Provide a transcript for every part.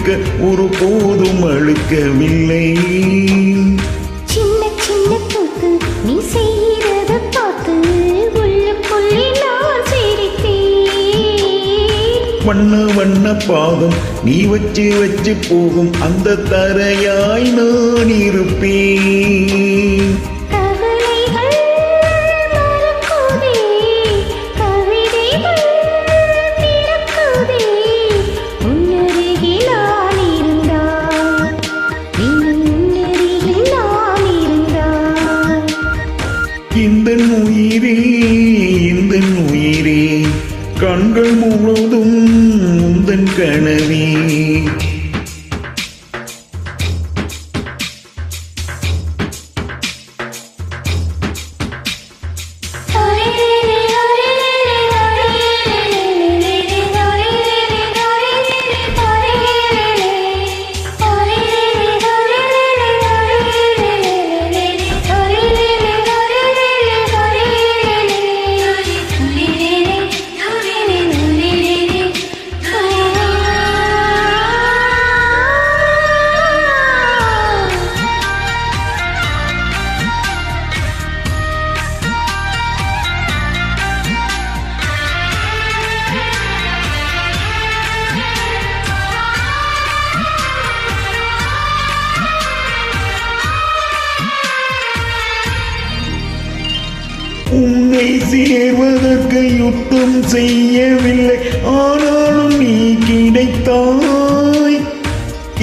கொடுக்க ஒரு போதும் அழுக்கவில்லை. சின்ன சின்ன கூத்து நீ செய்யறத பார்த்து உள்ளுக்குள்ளே நான் சிரித்தேன். வண்ண வண்ண பாதம் நீ வச்சு வச்சு போகும் அந்த தரையாய் நான் இருப்பேன். இந்த உயிரே கண்கள் முழுதும் உந்தன் கனவே. உன்னை சேர்வதற்கு யுத்தம் செய்யவில்லை, ஆனாலும் நீ கிடைத்தாய்.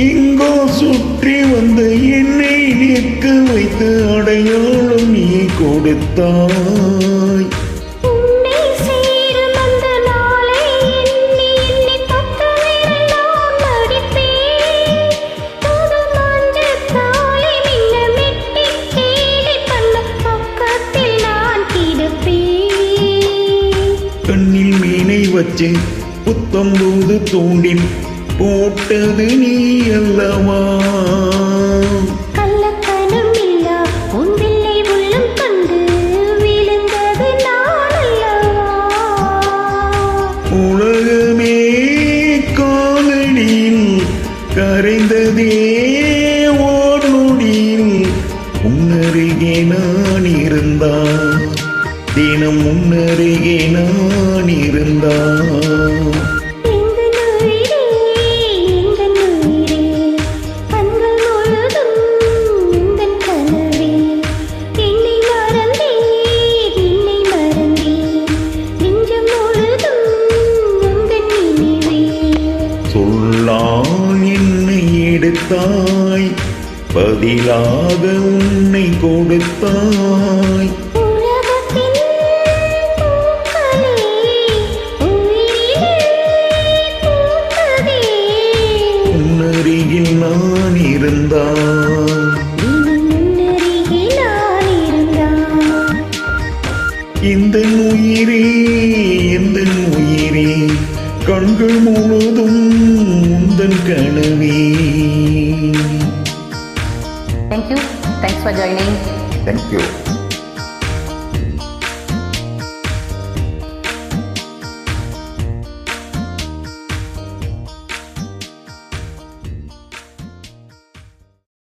எங்கோ சுற்றி வந்த என்னை நிற்க வைத்து அடையாளம் நீ கொடுத்தாய். கண்ணில் மீனை வச்சு புத்தம்போது தூண்டில் போட்டது நீ அல்லவா. கள்ளத்தனம் இல்லா உன்பிள்ளை உள்ளம் கண்டு விழுந்தது நான் அல்லவா. உலகமே காலடியில் கரைந்ததே ஓர் நொடியில் உன்னருகே நான் இருந்தான். தினம் முன்னருகே நான் இருந்தான். சொல்லால் என்னை எடுத்தாய், பதிலாக உன்னை கொடுத்தாய். உன்னருகில் நான் இருந்தான். இந்த உயிரே கண்கள் முழுதும் உந்தன் கனவே. Thank you. Thanks for joining. Thank you.